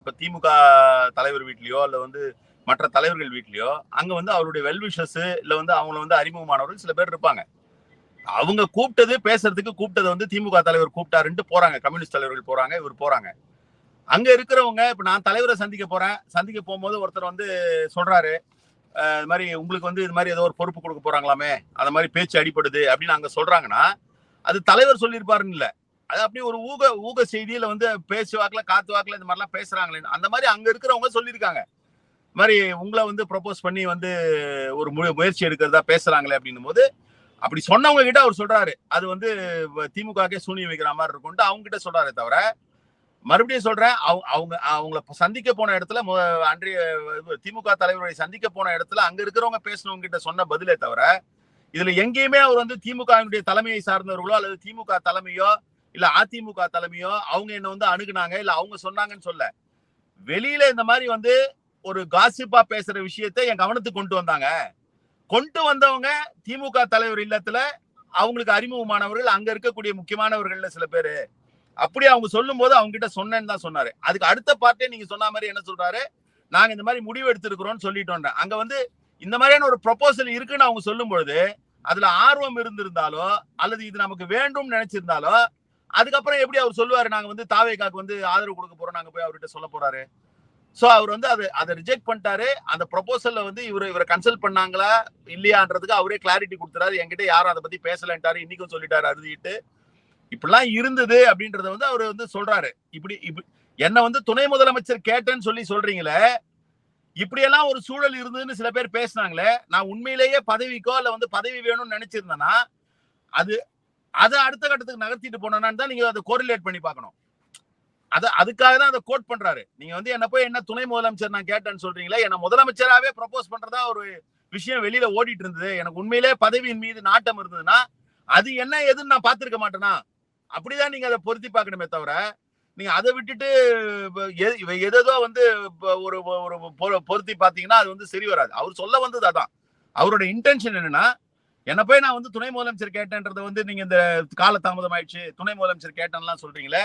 இப்ப திமுக தலைவர் வீட்லயோ இல்ல வந்து மற்ற தலைவர்கள் வீட்லயோ அங்க வந்து அவருடைய வெல்விஷஸ் இல்ல வந்து அவங்கள வந்து அறிமுகமானவர்கள் சில பேர் இருப்பாங்க. அவங்க கூப்பிட்டது பேசுறதுக்கு கூப்பிட்டது வந்து திமுக தலைவர் கூப்பிட்டாருன்ட்டு போறாங்க. கம்யூனிஸ்ட் தலைவர்கள் போறாங்க, இவர் போறாங்க. அங்க இருக்கிறவங்க இப்ப நான் தலைவரை சந்திக்க போறேன். சந்திக்க போகும்போது ஒருத்தர் வந்து சொல்றாரு, இது மாரி உங்களுக்கு வந்து இது மாரி ஏதோ ஒரு பொறுப்பு குடுக்க போறாங்களாமே, அந்த மாரி பேச்சு அடிபடுது அப்படின்னு அங்க சொல்றாங்கன்னா, அது தலைவர் சொல்லியிருப்பாருன்னு இல்ல. அது அப்படியே ஒரு ஊக ஊக செய்தியில வந்து பேச்சு வாக்குல, காத்து வாக்குல இந்த மாரிலாம் பேசுறாங்களே, அந்த மாரி அங்க இருக்கிறவங்க சொல்லியிருக்காங்க. இது மாரி உங்கள வந்து ப்ரொபோஸ் பண்ணி வந்து ஒரு முயற்சி எடுக்கிறதா பேசுறாங்களே அப்படின்னும்போது, அப்படி சொன்னவங்க கிட்ட அவர் சொல்றாரு. அது வந்து திமுகவுக்கே சூனியம் வைக்கிற மாரி இருக்கும்ட்டு அவங்க கிட்ட சொல்றாரே தவிர, மறுபடியும் சொல்றேன். அவங்க அவங்கள சந்திக்க போன இடத்துல அன்றைய திமுக தலைவரை சந்திக்க போன இடத்துல அங்க இருக்கிறவங்க பேசினவங்க கிட்ட சொன்ன பதிலே தவிர, இதுல எங்கேயுமே அவர் வந்து திமுகவினுடைய தலைமையை சார்ந்தவர்களோ அல்லது திமுக தலைமையோ இல்ல அதிமுக தலைமையோ அவங்க என்ன வந்து அணுகுனாங்க இல்ல அவங்க சொன்னாங்கன்னு சொல்ல. வெளியில இந்த மாதிரி வந்து ஒரு காசிப்பா பேசுற விஷயத்தை என் கவனத்துக்கு கொண்டு வந்தாங்க. கொண்டு வந்தவங்க திமுக தலைவர் இல்லத்துல அவங்களுக்கு அறிமுகமானவர்கள் அங்க இருக்கக்கூடிய முக்கியமானவர்கள்ல சில பேரு. அப்படி அவங்க சொல்லும் போது அவங்க கிட்ட சொன்னேன்னு தான் சொன்னாரு. அதுக்கு அடுத்த பார்ட்டே நீங்க சொன்ன மாதிரி என்ன சொல்றாரு, நாங்க இந்த மாதிரி முடிவு எடுத்திருக்கிறோம்னு சொல்லிட்டோம். அங்க வந்து இந்த மாதிரியான ஒரு ப்ரொபோசல் இருக்குன்னு அவங்க சொல்லும் பொழுது அதுல ஆர்வம் இருந்திருந்தாலோ அல்லது இது நமக்கு வேண்டும் நினைச்சிருந்தாலோ அதுக்கப்புறம் எப்படி அவர் சொல்லுவாரு நாங்க வந்து தாவேகாக்கு வந்து ஆதரவு கொடுக்க போறோம் நாங்க போய் அவர்கிட்ட சொல்ல போறாரு. சோ அவர் வந்து அதை ரிஜெக்ட் பண்ணிட்டாரு. அந்த ப்ரொபோசல்ல வந்து இவரை கன்சல்ட் பண்ணாங்களா இல்லையான்றதுக்கு அவரே கிளாரிட்டி கொடுத்துறாரு. என்கிட்ட யாரும் அதை பத்தி பேசலன்ட்டாரு. இன்னைக்கும் சொல்லிட்டாரு அறுதிட்டு. இப்படிலாம் இருந்தது அப்படின்றத வந்து அவர் வந்து சொல்றாரு. இப்படி என்ன வந்து துணை முதலமைச்சர் கேட்டேன்னு சொல்லி சொல்றீங்களே, இப்படியெல்லாம் ஒரு சூழல் இருந்ததுன்னு சில பேர் பேசினாங்களே, நான் உண்மையிலேயே பதவிக்கோ இல்ல வந்து பதவி வேணும்னு நினைச்சிருந்தேன்னா அது அதை அடுத்த கட்டத்துக்கு நகர்த்திட்டு போனான்னு தான் நீங்க அதை கோரிலேட் பண்ணி பார்க்கணும். அதுக்காக தான் அதை கோட் பண்றாரு. நீங்க வந்து என்ன போய் என்ன துணை முதலமைச்சர் நான் கேட்டேன்னு சொல்றீங்களே, என்ன முதலமைச்சராவே ப்ரப்போஸ் பண்றதா ஒரு விஷயம் வெளியில ஓடிட்டு இருந்தது. எனக்கு உண்மையிலே பதவியின் மீது நாட்டம் இருந்ததுன்னா அது என்ன ஏதுன்னு நான் பார்த்திருக்க மாட்டேனா? அப்படிதான் நீங்க அதை பொருத்தி பார்க்கணுமே தவிர, நீங்க அதை விட்டுட்டு எதோ வந்து ஒரு பொருத்தி பார்த்தீங்கன்னா அது வந்து சரி வராது. அவர் சொல்ல வந்தது அதான். அவரோட இன்டென்ஷன் என்னன்னா, என்ன போய் நான் வந்து துணை முதலமைச்சர் கேட்டேன்றத வந்து நீங்க இந்த கால தாமதம் ஆயிடுச்சு, துணை முதலமைச்சர் கேட்டேன்லாம் சொல்றீங்களே,